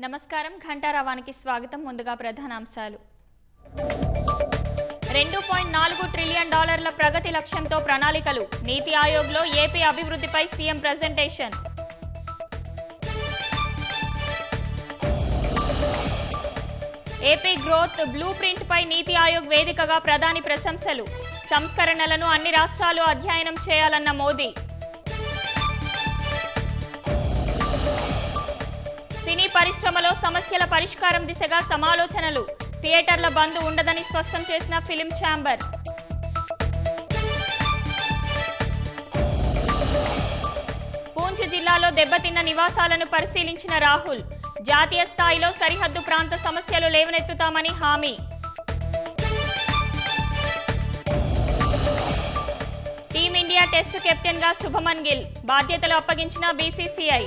నమస్కారం ఘంటారావానికి స్వాగతం. ముందుగా ప్రధానాంశాలు. 2.4 ట్రిలియన్ డాలర్ల ప్రగతి లక్ష్యంతో ప్రణాళికలు. నీతి ఆయోగ్లో ఏపీ అభివృద్ధిపై CM presentation. AP growth blueprint పై నీతి ఆయోగ్ వేదికగా ప్రధాని ప్రశంసలు. సంస్కరణలను అన్ని రాష్ట్రాలు అధ్యయనం చేయాలన్న మోదీ. సినీ పరిశ్రమలో సమస్యల పరిష్కారం దిశగా సమాలోచనలు. థియేటర్ల బంద్ ఉండదని స్పష్టం చేసిన ఫిలిం ఛాంబర్. పూంచ్ జిల్లాలో దెబ్బతిన్న నివాసాలను పరిశీలించిన రాహుల్. జాతీయ స్థాయిలో సరిహద్దు ప్రాంత సమస్యలు లేవనెత్తుతామని హామీ. టీమిండియా టెస్టు కెప్టెన్ గా శుభమన్ గిల్ బాధ్యతలు అప్పగించిన బీసీసీఐ.